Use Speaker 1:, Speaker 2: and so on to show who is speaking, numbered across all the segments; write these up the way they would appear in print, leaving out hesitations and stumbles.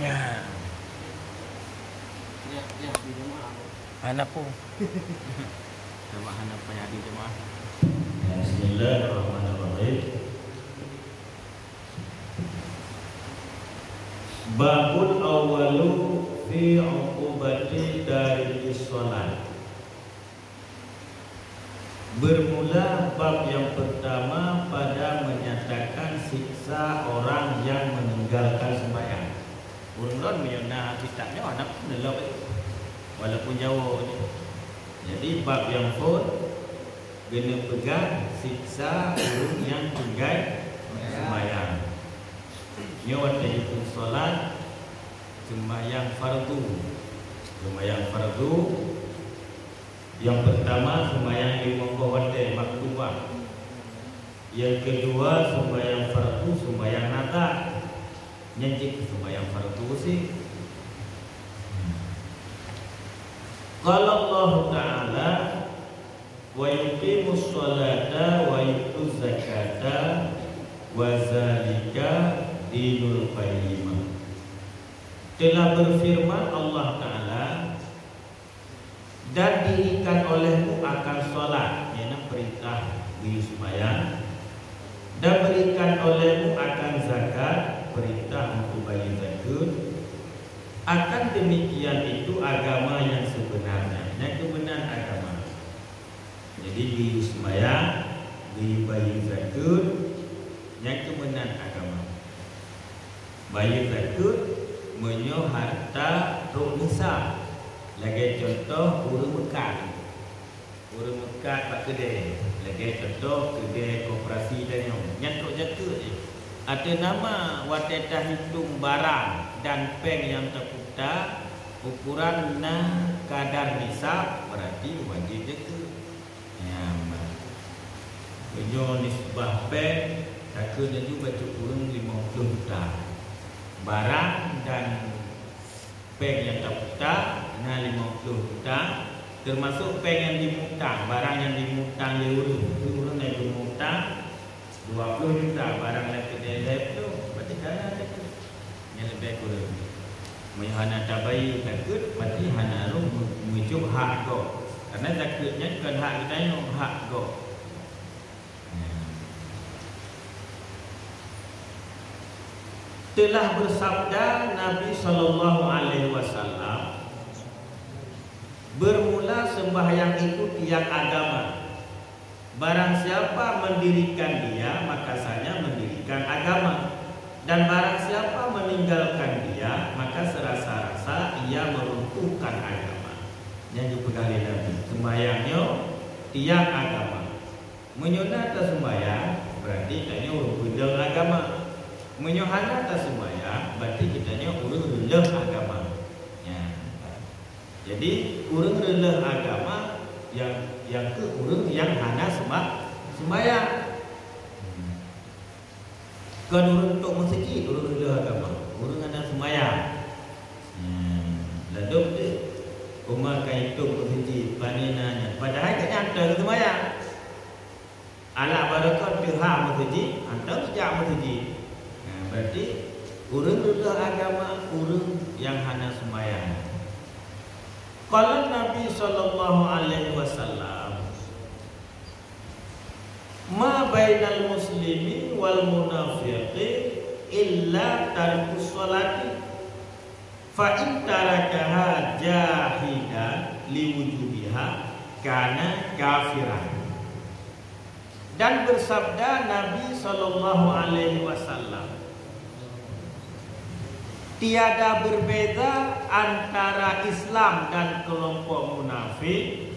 Speaker 1: Ya.
Speaker 2: Ya di rumah.
Speaker 1: Anak pun.
Speaker 2: Jemaah anak penyaji jemaah.
Speaker 3: Bismillahirrahmanirrahim. Babul awalu fi uqubati tarikis shalah. Bermula bab yang pertama pada menyatakan siksa orang yang meninggalkan sembahyang. Urun menyona kitabnya anak menelok walaupun jauh. Jadi bab yang pun kena pegang siksa orang yang tinggal sembahyang. Nyawa itu solat sembahyang fardu. Sembahyang fardu yang pertama sembahyang lima waktu maktubah. Yang kedua sembahyang fardu, sembahyang natal. Nyanyi sembahyang fardu sih. Qala Allah Ta'ala wa yuqimus sholata wa yutuz zakata wa zalika dinul qayyimah. Telah berfirman Allah Ta'ala, dan dirikan olehmu akan sholat, yaitu perintah di sembahyang, dan berikan olehmu akan zakat, perintah untuk bayar zakat. Akan demikian itu agama yang sebenarnya, yang kebenaran agama. Jadi di sembahyang, di bayar zakat, yang kebenaran agama. Bayar zakat menyo harta ruk nisa. Lagi contoh urang Mekah. Urang Mekah pak kedai. Lagi contoh kedai koperasi dan nyantuk zakat je. Ada nama wateta hitung barang dan peng yang terputar ukuran kadar nisab, berarti wajib zakat. Ya, menyo nisbah peng zakatnya juga kurang 50 juta. Barang dan peng yang terputar 50 juta, termasuk peng yang dimutang, barang yang dimutang di urun yang dimutang 20 juta, barang yang kedai itu berarti kana ada yang lebih kurang. Menghana tabai takut berarti hana ru muncul hak go, karena takutnya bukan hak kita yang hak go. Telah bersabda Nabi sallallahu alaihi wasallam, bermula sembahyang itu tiang agama. Barang siapa mendirikan dia, maka saya mendirikan agama. Dan barang siapa meninggalkan dia, maka serasa-rasa ia meruntuhkan agama. Yang dipegang Nabi, sembahyangnya tiang agama. Menyunat sembahyang berarti tanya urut agama. Menyohana atas sembahyang berarti kitanya urang releh agama. Ya. Jadi urang releh agama yang ke urang yang hana sembahyang. Kan urang untuk masjid urang releh agama, urang hana sembahyang. Lalu tu umar kaitung masjid paninanya padahal tak nyata sembahyang. Ala barakat biha masjid, anda sejak masjid. Berarti urang releh agama, urang yang hana sembahyang. Qala Nabi sallallahu alaihi wasallam, ma bainal muslimi wal munafiqi illa tarkus sholati fa in tarakaha jahidan liwujubiha kana kafiran. Dan bersabda Nabi sallallahu alaihi wasallam, tiada berbeza antara Islam dan kelompok munafik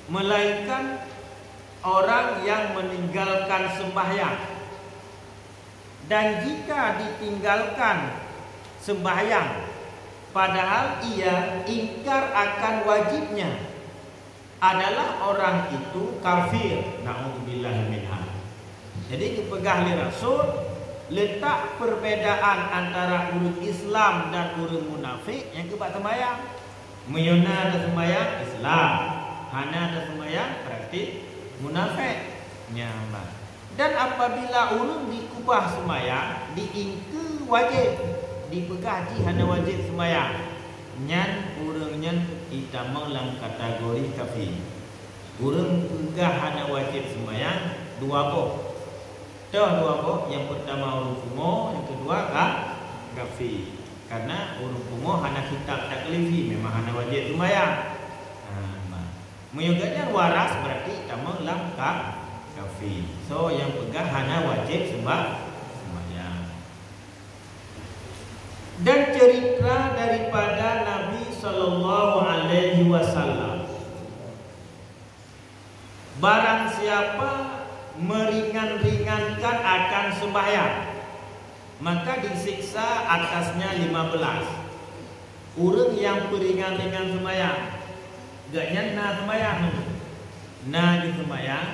Speaker 3: melainkan orang yang meninggalkan sembahyang. Dan jika ditinggalkan sembahyang padahal ia ingkar akan wajibnya, adalah orang itu kafir. Na'udzubillah minha. Jadi dipegang oleh Rasul, letak perbedaan antara urut Islam dan urut munafik yang kebat sembahyang. Menyuna ada sembahyang Islam, hana ada sembahyang berarti munafik. Dan apabila urut dikubah sembahyang, diingke wajib, dipegaji hana wajib sembahyang. Nyan urang nyan kita dalam kategori kafir. Urang pegah hana wajib sembahyang dua boh. Dua boh. Yang pertama urang kumo, yang kedua kafir. Karena urang kumo hana kitab taklifi, memang hana wajib sembahyang. Menyugatnya waras berarti kita dalam kafir. So yang pegah hana wajib sembahyang. Dan cerita daripada Nabi Sallallahu Alaihi Wasallam, barang siapa meringan-ringankan akan sembahyang, maka disiksa atasnya 15. Urang yang peringan-ringan sembahyang, gaknya na sembahyang, na di sembahyang,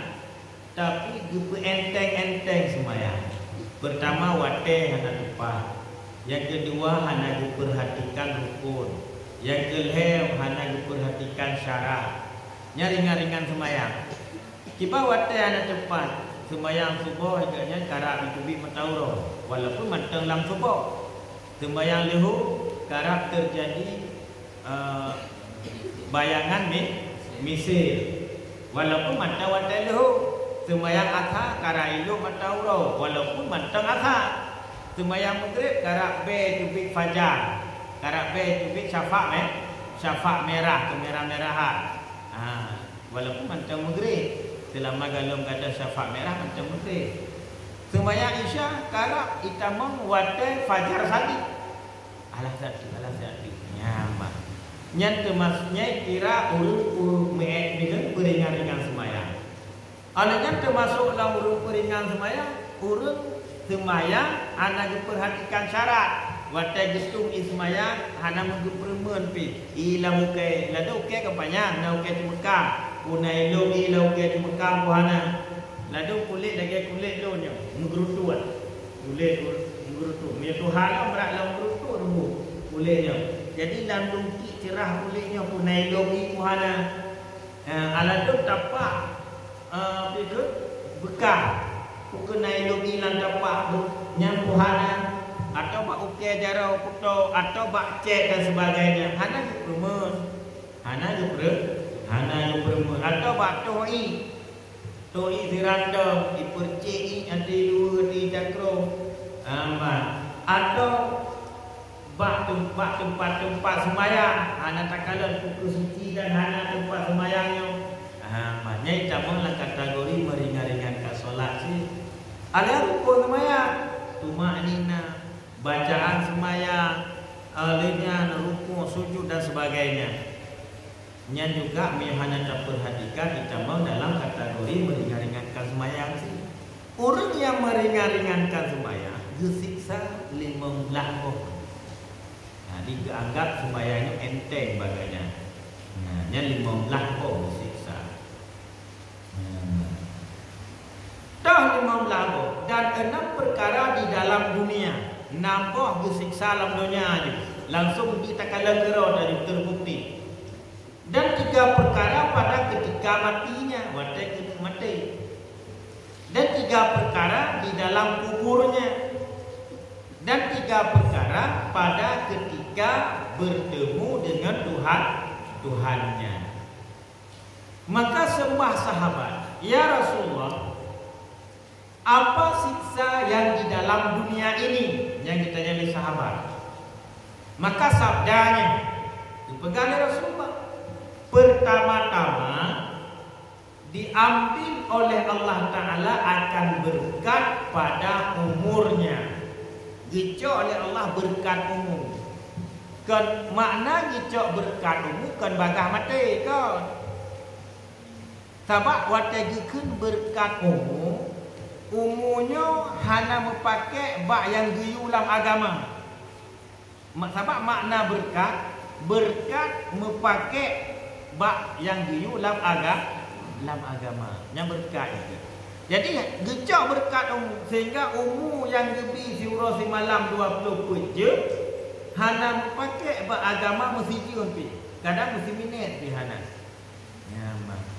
Speaker 3: tapi gupe enteng-enteng sembahyang. Pertama wate hana tepat. Yang kedua hana diperhatikan rukun. Yang kelima hana diperhatikan syarat. Ringan-ringan sembahyang. Kipa wate hana cepat. Sembahyang subuh agaknya karab ditubi matauro. Walaupun matang lam subuh. Sembahyang lehu karab terjadi bayangan misir. Walaupun mata wate lehu. Sembahyang atha karailu matauro. Walaupun matang atha. Sembahyang maghrib karab be tubik fajar, karab be tubik syafa' merah kemerah-merahan. Walaupun macam maghrib, selama galum kata syafa' merah macam maghrib. Sembahyang isya karab itamang wate fajar sadi. Alah sadi. Nyamah. Nyan termasuknya kira urut dengan peringan-ringan sembahyang. Alanya termasuk dalam urut peringan sembahyang, urut sembahyang hana diperhatikan syarat. Watai gestung ismayang hana menggepermen pi. Ila mukai lada ukai kepanyang na ukai cemekam. Unai lo ila ukai cemekam buhana. Lada kulit lagi kulit lo nya menggerutuan. Kulit menggerutu. Mia Tuhan lah berat lah menggerutu dulu kulitnya. Jadi dalam lungki cerah kulitnya unai lo buhana. Alado tapak bekah. Kenai logi lan dapat nyampuhana atau bak uke jarau puto atau bak cek dan sebagainya. Hana dipermen atau bak toi dirandom dipercik anti dua di jakro atau bak tempat sembahyang hana takalan pukul suci dan hana tempat sembahyangnya. Nyai camanglah kategori meringan-ringankan solat sih. Ada rukun sembahyang, tumaknina, bacaan sembahyang, alenya rukun, sujud dan sebagainya. Nya juga mihana terperhatikan dicamang dalam kategori meringan-ringankan sembahyang sih. Orang yang meringan-ringankan sembahyang disiksa 15 boh. Nah, dianggap sembahyangnya enteng bagainya. Nah, nya 15 boh disiksa. Dah 15 boh dan 6 perkara di dalam dunia. Nampak disiksa dalam dunia aja. Langsung kita kala gerau dari terbukti. Dan 3 perkara pada ketika matinya, mati. Dan 3 perkara di dalam kuburnya. Dan 3 perkara pada ketika bertemu dengan Tuhannya. Maka sembah sahabat, ya Rasulullah, apa siksa yang di dalam dunia ini? Yang ditanya oleh sahabat. Maka sabdanya dipegang oleh Rasulullah. Pertama-tama diambil oleh Allah Ta'ala akan berkat pada umurnya. Gicok oleh Allah berkat umur. Kan makna gicok berkat umur kan bagah mati kan. Sebab wategikeun berkat umur, umurnya hana memakai bak yang giyulam agama. Sebab makna berkat memakai bak yang giyulam agama. Yang berkat itu. Jadi gecok berkat umur sehingga umur yang lebih surah semalam 20 je hana memakai bak agama mesti jiun pi. Kadang mesti minit pi hana. Nyaman.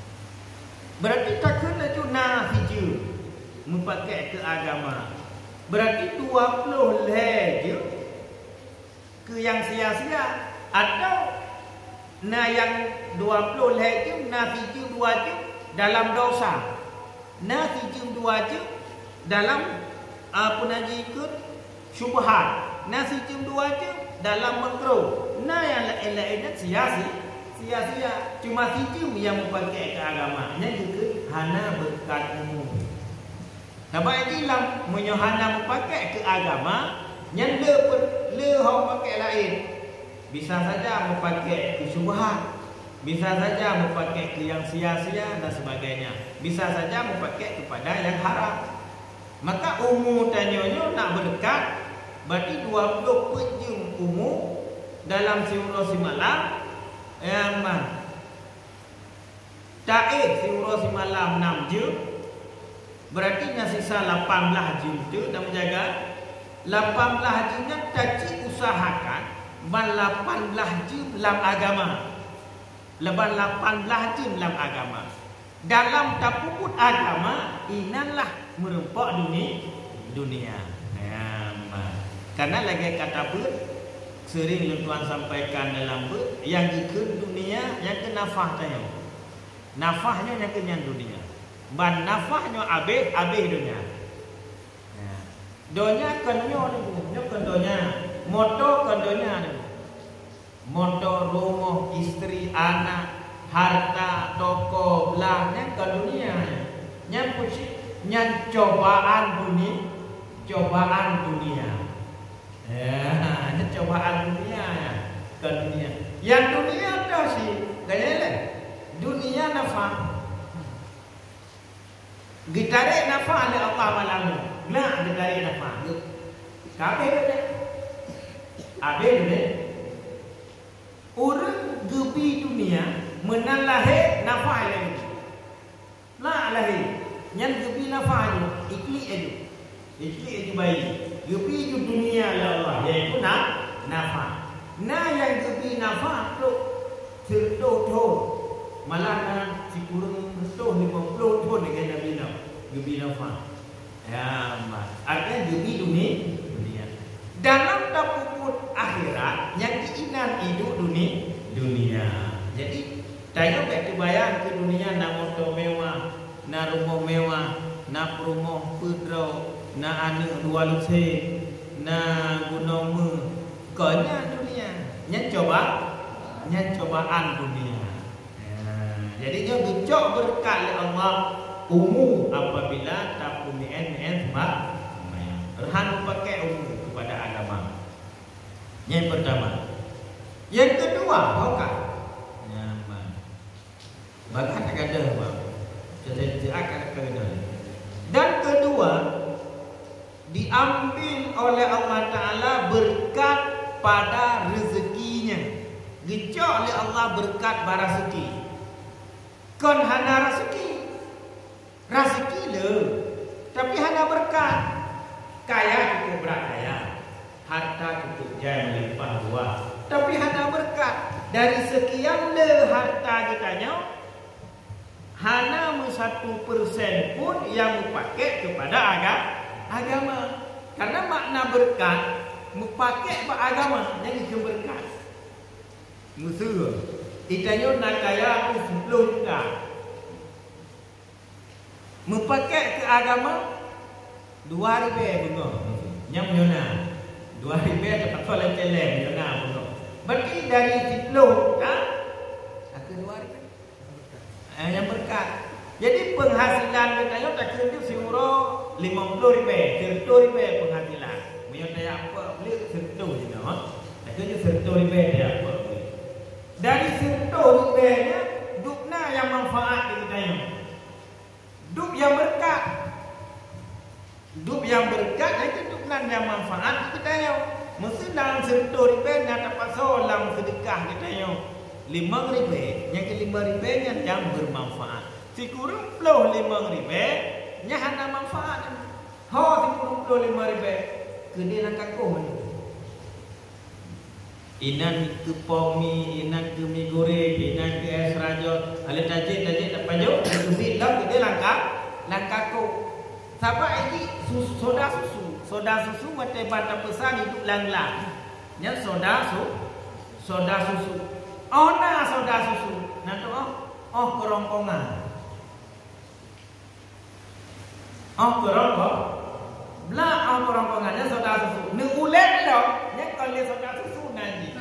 Speaker 3: Berarti tak kena tu nah hijau memakai ke agama. Berarti 20 je
Speaker 1: yang sia-sia atau na yang 20 leh na 7 dalam dosa, na 7 dalam apa naji ikut syubhat, na 7 dalam makruh, na yang lain-lain sia-sia. Cuma 7 yang pakai ke agama, nya juga hana berkat umum. Sebab ilam menyohana pakai ke agama, nya le hau pakai lain. Bisa saja memakai ke syubhat, bisa saja memakai ke yang sia-sia dan sebagainya, bisa saja memakai kepada yang haram. Maka umur tanyonyo nak berdekat, berarti 20 pejum umur dalam siuro simalam yang man. Taib siuro simalam 6 jam, berarti nya sisa 18 jam tu dan menjaga 18 jamnya caci usahakan ban 18 jam dalam agama. Leban 18 jam dalam agama. Dalam tapuput agama inanlah merempak dunia. Karena lagi kata ber sering tuan sampaikan dalam ber yang ikut dunia yang ke nafah tanya. Nafahnya yang kenyang dunia. Ban nafahnya habis dunia. Donya kenyo ni donya. Moto kedonya ni. Moto, rumah, isteri, anak, harta, toko, belah, yang ke dunia. Yang puji, yang cobaan dunia. Cobaan dunia. Yang cobaan dunia ya. Ke dunia. Yang dunia tu sih, kaya dunia nafah. Gitarik nafah oleh Allah malam. Nak gitarik nafah. Kabeh tu ni. Habis ni. Orang gebi dunia menang lahir nafah lagi. Lah lahir. Yang gebi nafah tu ikli edu bayi. Gebi tu dunia ya Allah. Iaitu nafah. Nah yang gebi nafah tu tertuh. Malah si kurang tertuh 50 tahun dengan Nabi Nabi. Gebi nafah. Ya, artinya gebi dunia. Dalam tapuput akhirat yang keinginan hidup dunia. Jadi tanya baik bayang ke dunia nak motor mewah, nak rumah mewah, nak rumah pedro, nak anak 2 lutse, nak gunung me. Konya dunia. Nya cobaan dunia. Jadi dia gecok berkat oleh Allah umum apabila tak punya sebab Rehan pakai umum kepada agama. Yang pertama. Yang kedua, bukan. Bahkan tak ada bang. Jadi akan ada. Dan kedua, diambil oleh Allah Taala berkat pada rezekinya. Gecok oleh Allah berkat baraseki. Kon hana rezeki le. Tapi hana berkat. Kaya cukup berkaya, harta cukup jaya melimpah ruah. Tapi hana berkat. Dari sekian le harta kitanya, hana 1% pun yang dipakai kepada agama. Karena makna berkat dipakai kepada agama, jadi berkat. Musuh, itanya nak kaya 10 juta, dipakai ke agama 2,000 bunga. Yang menyona 2,000 dapat solat celeng menyona bunga. Berarti dari 10 ke 2,000 yang berkat. Jadi penghasilan kita tak kira siuro 50,000, 100,000 penghasilan. Menyona apa beli 100 je noh. Tak kira 100,000 dia apa beli. Dari 100,000-nya dukna yang manfaat kita yo. Duk yang berkat. Duk yang berkat itu duknan yang manfaat kita yo. Mesti dalam 100,000 nak dapat solam sedekah kita yo. 5,000, yang ke 5,000 yang bermanfaat. Si kurang 5,000 nya hana manfaat. Ho si kurang 5,000 ke dia nak kakuh. Inan ke pomi, inan ke mi goreng, inan ke es rajot. Ala tajik tak paju, duit lah ke dia langkah ko. Sebab ini soda susu mata bata pesan hidup lang-lang. Nya soda susu. Oh nah soda susu. Nah tu kerongkongan. Kerongkong. Belah kerongkongannya soda susu. Ni ulet lo. Nya kalau soda susu nanti.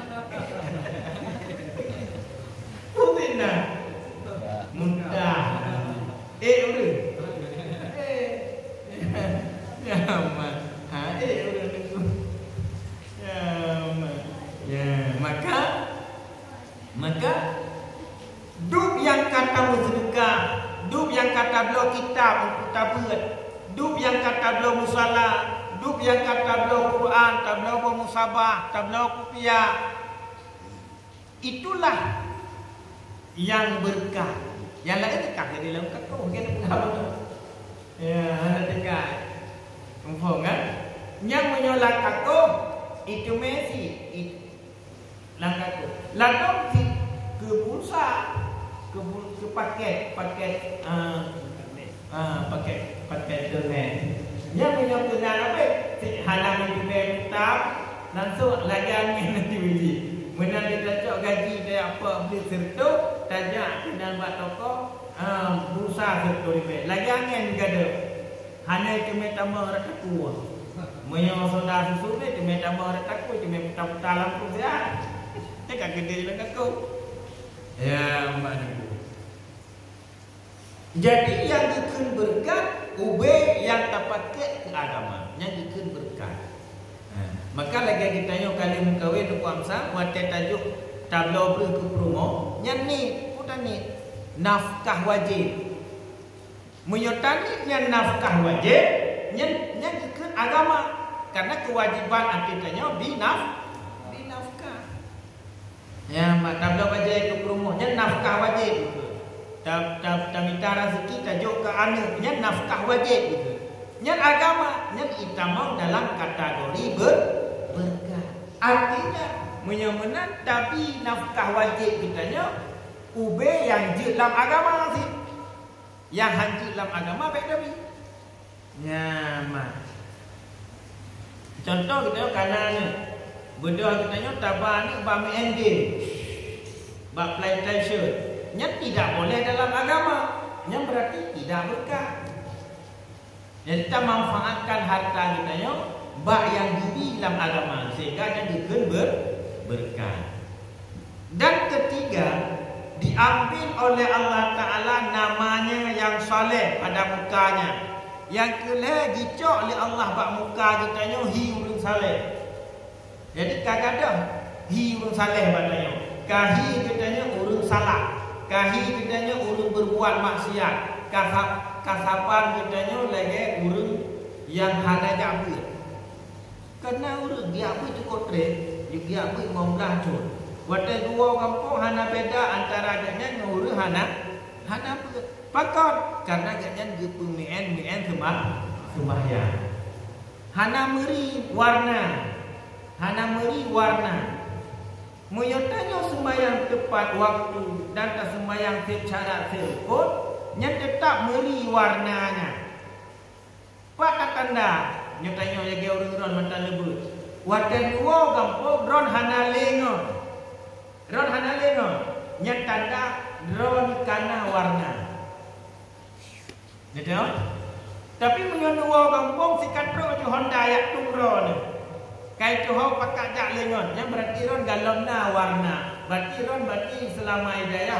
Speaker 1: Putina. Mudah. Udah. Ya mah. Udah tu. Maka duk yang kata bersedekah, duk yang kata belo kitab tabut, duk yang kata belo musalla, duk yang kata belo Quran, tablo musabah, tablo kupiah. Itulah yang berkah. Yang lain dekat jadi dalam kata mungkin apa. Ya, ada dekat. Confirm kan? Yang menyolak kata itu Messi. Langkah tu. Langkah ke bursa, ke paket internet. Yang punya kenal apa? Halaman juga kitab, langsung lagi angin nanti biji. Mana dia cocok gaji dia apa beli serta, tajak kenal buat toko, bursa serta dia. Lagi angin juga ada. Hanya cuma tambah orang takut. Menyo saudara susu ni cuma tambah orang takut, cuma putar lampu dia. Kan gede dengan aku. Ya, mana bu. Jadi yang dikun berkat ube yang terpakai ke agama, yang dikun berkat. Maka lagi kita nyo kali mengkawin du kuamsa, wate tajuk tablo ke promo, yang ni putan ni nafkah wajib. Menyotani yang nafkah wajib, yang dikun agama, karena kewajiban antitanya binafkah. Ya, tablo wajib ke promonya nafkah wajib gitu. Minta rezeki tajuk ke anaknya nafkah wajib gitu. Nya agama nya itamau dalam kategori berkah. Artinya menyemenan tapi nafkah wajib kitanya ube yang dalam agama sih. Yang hancur dalam agama baik tapi. Ya, contoh kita kanan berdua kita tabah ni bami ending bab plantation nya tidak boleh dalam agama, nya berarti tidak berkah. Jadi kita manfaatkan harta kita bab yang di dalam agama sehingga nya dikeun berkah. Dan ketiga, diambil oleh Allah Taala namanya yang soleh pada mukanya. Yang kelih dicok oleh Allah bab muka kita hi urang soleh. Jadi kadang-kadang hi urang saleh katanya. Kahi katanya urang salah. Kahi katanya urang berbuat maksiat. Kasapan katanya lagi urang yang hana jabu. Karena urang dia apa cukup trade, dia apa ngomlah cun. Wate dua kampung hana beda antara agaknya dengan urang hana pakon karena agaknya dia pemien sembahyang. Hana meri warna. Hana meri warna. Menyotanya sembahyang tepat waktu dan tak sembahyang secara terikut, nya tetap meri warnanya. Pak tanda, nyotanya lagi orang-orang mantan lebu. Wadah dua kampung ron hana lengon. Ron hana lengon. Nya tanda ron kana warna. Betul? Tapi menyonua kampung sikat ro ju Honda yak tungron. Kai tu hau pakai jak lengon, yang berarti ron galomna warna. Berarti selama hidayah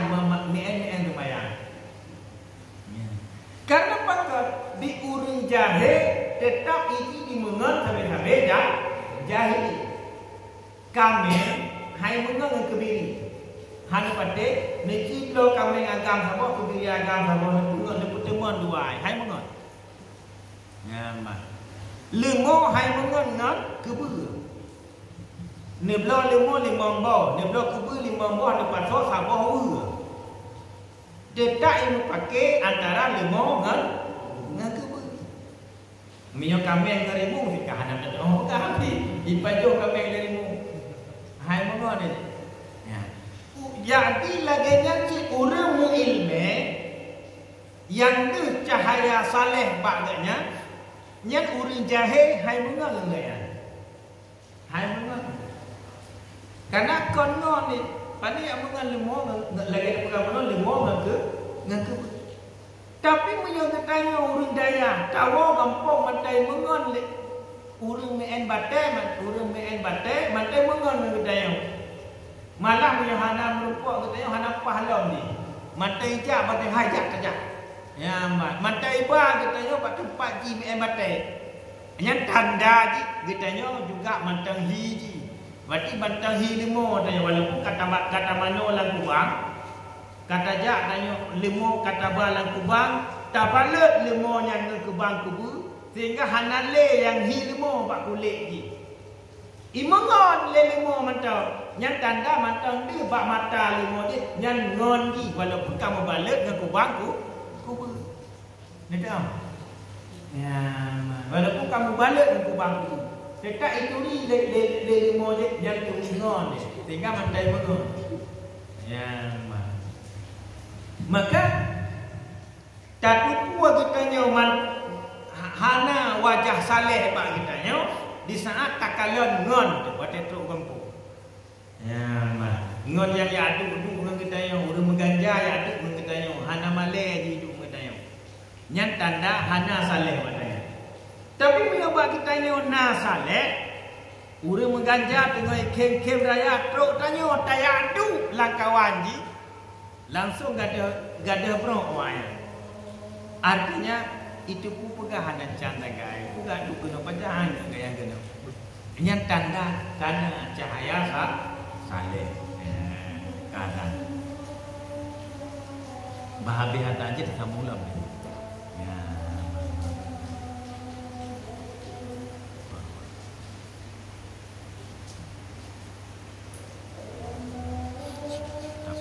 Speaker 1: mien sembahyang. Karena pakar di urang jahe tetap ini dimengen sampai jahili. Kami hai mengen dengan kebiri. Hani pate neki lo kami agam sama kebiri agam sama mengen pertemuan dua hai mengen. Ya mah. Lemo hai mengen ngan kebir. Neblo lemo limong bo, neblo kebir limong bo ni paso sabo hu. Detak yang pakai antara lemo ngan kebir. Minyak kami yang ngerimu si kahanan ada oh kahati ipajo kami yang ngerimu. Hai mengen ni. Ya. Jadi lagi nyanyi orang mu ilmu yang ni cahaya saleh baganya. Yang urin jahe hai mengal enggak ya? Hai mengal. Karena konon ni pada yang mengan lemah lagi pegang konon lemah ngake. Tapi menyo katanya urang daya, tawo kampung mantai mengon urang meen batai mantai mengon ngake daya. Malah menyo hana merupok katanya hana pahalom ni. Mantai jak batai hajak saja. Ya mantai ba katanya pak tempat ji meen batai. Yang tanda ji katanya juga mantang hiji. Berarti bantang hi limo tanya walaupun kata mano lang kubang, kata jak tanya limo kata ba lang kubang, tabalet limo yang nang kubang kubu sehingga hanale yang hi limo pak kulit ji. Imongon le limo mantau, yang tanda mantang dia bak mata limo dia, yang ngon ji walaupun kamu balet nang kubang kubu. Ni tahu? Ya, walaupun kamu balet nang kubang kubu. Dekat itu ni le limo je yang tungon ni. Sehingga mandai mengon. Ya, maka tatu puak kita nyoman hana wajah saleh pak kita nyo di saat takalon ngon tu wate truk kampung. Ya, ngon yang adu dengan kita nyo urang mengganja ya adu dengan kita nyo hana male di hidup kita nyo. Nyat tanda hana saleh pak. Tapi bila kita nyo na saleh, urang mengganja dengan kem raya truk tanyo tayadu langkawan ji. Langsung gada pro waya. Artinya itu pun pegahan canda gaya. Puga du kena pajahan gaya kena. Yang tanda karena cahaya saleh. Kadang bahabi hata aja tak mula.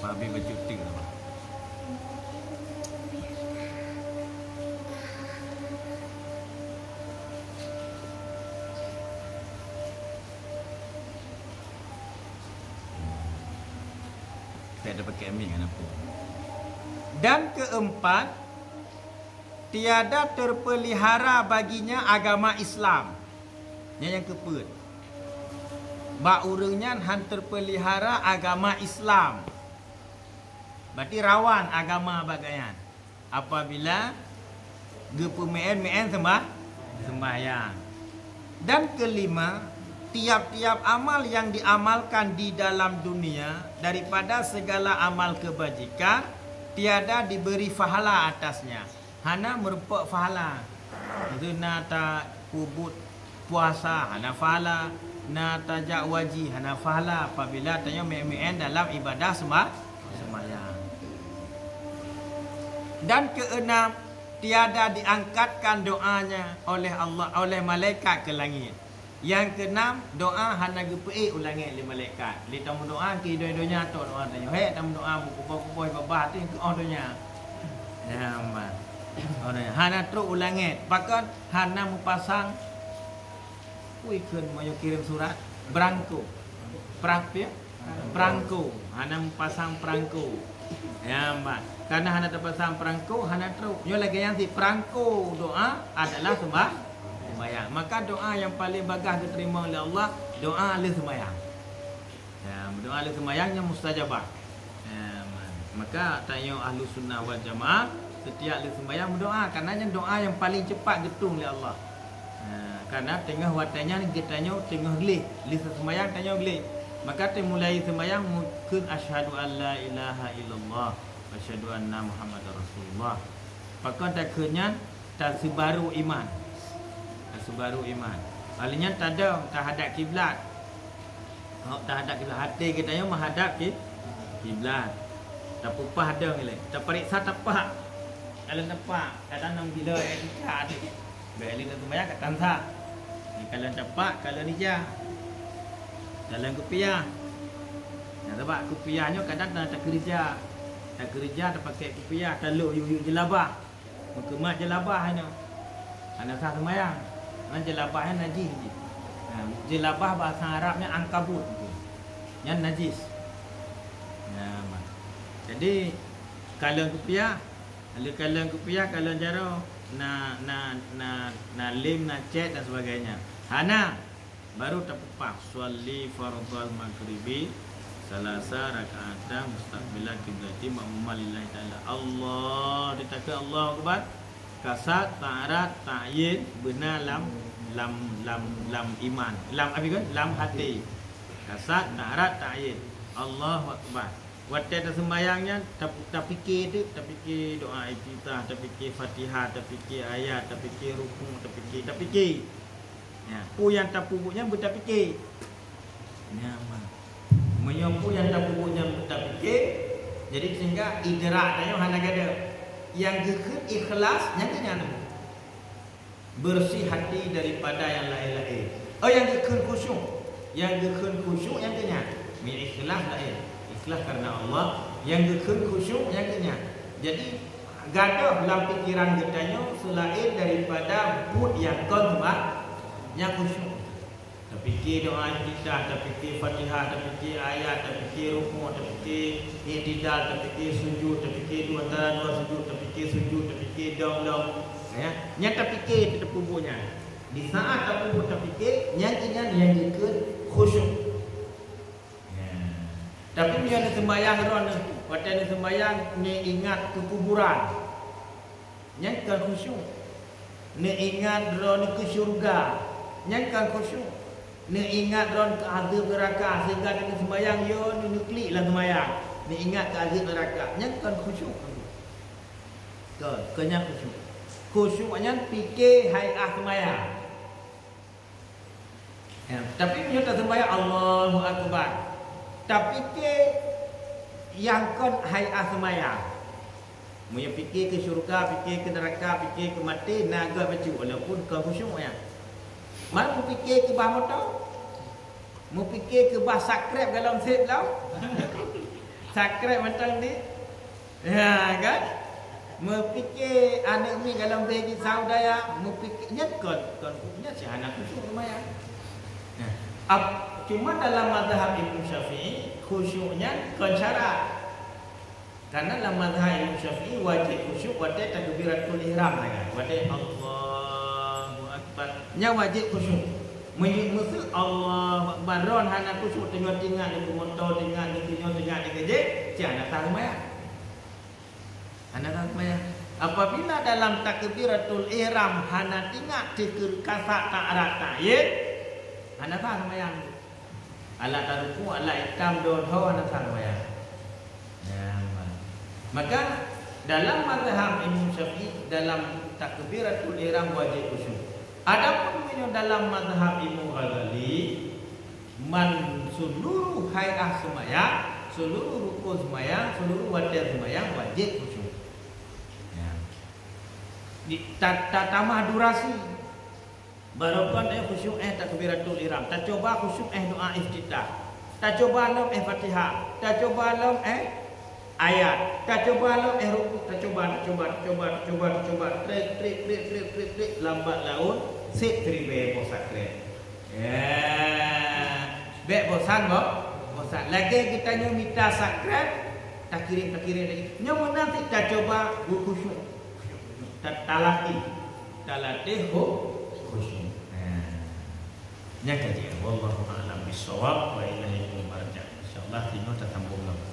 Speaker 1: Habis bercuti lah. Tak ada pakai amin kan apa. Dan keempat, tiada terpelihara baginya agama Islam. Yang keempat, bak urangnya han terpelihara agama Islam. Berarti rawan agama bagayan. Apabila gepemeen sembahyang. Dan kelima, tiap-tiap amal yang diamalkan di dalam dunia daripada segala amal kebajikan tiada diberi pahala atasnya. Hana merupakan pahala. Itu nata kubut puasa hana pahala, nata jak waji hana pahala apabila tanya meen dalam ibadah sembahyang. Dan keenam, tiada diangkatkan doanya oleh Allah oleh malaikat ke langit. Yang keenam, doa hana gepei ulangi oleh malaikat. Li tamu doa ki doa-doanya tu doa tanya. Hei tamu doa buku-buku babah tu ke doanya. Ya man. Orang hana terus ulangi. Bahkan hana mupasang kuikun mau kirim surat berangku. Prapya perangko. Hana mupasang perangko. Ya man. Karena hana terpasang perangko, hana teruk. Yo lagi yang si perangko doa adalah sembahyang. Maka doa yang paling bagus diterima oleh Allah, doa ahli sembahyang. Ya, doa ahli sembahyang yang mustajabah. Ya, maka tanya ahli sunnah wal jamaah, setiap ahli sembahyang berdoa karena doa yang paling cepat getung oleh Allah. Ya, karena tengah watanya kita tanya tengah gelih, sembahyang tanya gelih. Maka mulai sembahyang mungkin asyhadu an la ilaha illallah. Asyhadu anna Muhammadar Rasulullah. Pakon taknya tersebaru iman. Tersebaru iman. Alinya tadang terhadap kiblat. Terhadap kiblat hati kita yang menghadap kiblat. Tak pupah ada ni. Tak periksa tepak. Kalau tepak, kadang nang bila yang dicak tu. Beli tu sembahyang kat tansa. Ni kalau tepak, kalau ni jah. Dalam kupiah. Nah, sebab kupiahnya kadang tak kerja. Tak kerja tak pakai kupiah, kalau yu jelabah. Mukemat jelabah hanya. Anak sah sembahyang. Nan jelabahnya najis je. Jelabah bahasa Arabnya ankabut. Yang najis. Ya, jadi kalau kupiah, kalau jaro na lim na cet dan sebagainya. Hana
Speaker 2: baru terpepah sholli fardhal maghribi salasa rakaat mustaqbilan kiblati ma'mum lillahi taala. Allah ditaka Allahu akbar kasat ta'arat ta'yin benar lam iman lam apa kan lam hati kasat ta'arat ta'yin Allahu akbar. Waktu ada sembahyangnya tak fikir tu, tak fikir doa iftitah, tak fikir Fatihah, tak fikir ayat, tak fikir rukuk, tak fikir. Ya, pu yang tak pupuknya tak fikir. Nyaman. Menyampu yang tak pupuknya tak fikir. Jadi sehingga idrak tanya hana gada. Yang gekut ikhlas nyatanya bersih hati daripada yang lain-lain. Oh yang gekut khusyuk. Yang gekut khusyuk yang tanya mi ikhlas lain. Ikhlas karena Allah, yang gekun khusyuk yang kena. Jadi gadah dalam fikiran getanya selain daripada bud yang konsumat yang khusyuk. Terfikir doa kita, terfikir Fatihah, terfikir ayat, terfikir rukuk, terfikir i'tidal, terfikir sujud, terfikir dua antara dua sujud, terfikir sujud, terfikir dong-dong. Ya, yang terfikir itu tubuhnya. Di saat tubuh terfikir, yang gekun khusyuk. Tapi dia nak sembahyang ron, waktu dia sembahyang ni ingat ke kuburan. Yang kan khusyuk. Ni ingat ron ke syurga. Yang kan khusyuk. Ni ingat ron ke azab neraka sehingga dia sembahyang yo ni klik lah sembahyang. Ni ingat ke azab neraka. Yang kan khusyuk. Kenya khusyuk. Khusyuknya fikir hai'ah sembahyang. Ya, tapi dia tak sembahyang Allahu akbar. Tak fikir yang kon hai'ah semayang. Mereka fikir ke syurga, fikir ke neraka, fikir ke mati, naga baca walaupun kau khusyuk ya. Mana mu fikir ke bah motor? Mu fikir ke bah sakrep dalam sip lau? Sakrep macam ni. Ya kan? Mu fikir anak mi dalam bagi saudara, mu fikirnya kon punya si anak khusyuk semayang. Cuma dalam mazhab Imam Syafi'i khusyuknya kon syarat. Karena dalam mazhab Imam Syafi'i wajib khusyuk pada takbiratul ihram kan. Wajib Allahu akbar. Nya wajib khusyuk. Mesti Allahu akbar ron hana khusyuk tengok-tengok di motor tengok di tengok di kerja, jangan tak maya. Hana tak maya. Apabila dalam takbiratul ihram hana tengok dikir kasak ta'arat ta'yin, hana tak maya. Alat taruku, alat hitam, doh anak sarwaya. Ya, maka dalam mazhab Imam Syafi'i dalam takbiratul ihram wajib khusyuk. Adapun dalam mazhab Imam Ghazali man seluruh hai'ah sembahyang, seluruh rukun sembahyang, seluruh wajib sembahyang wajib khusyuk. Ya. Tambah durasi. Barokah khusyuk takbiratul ihram. Tak coba khusyuk doa iftitah. Tak coba lam Fatihah. Tak coba lam ayat. Tak coba lam rukuk. Tak coba. Trik lambat laun sit tribe posakre. Ya. Bek bosan kok. Bosan. Lagi kita nyu minta sakret tak kirim lagi. Nyu nanti tak coba khusyuk. Tak talati khusyuk. Nya kajian wallahu a'lam bissawab wa ilaihi marja'. Insyaallah tino tak sambung lagi.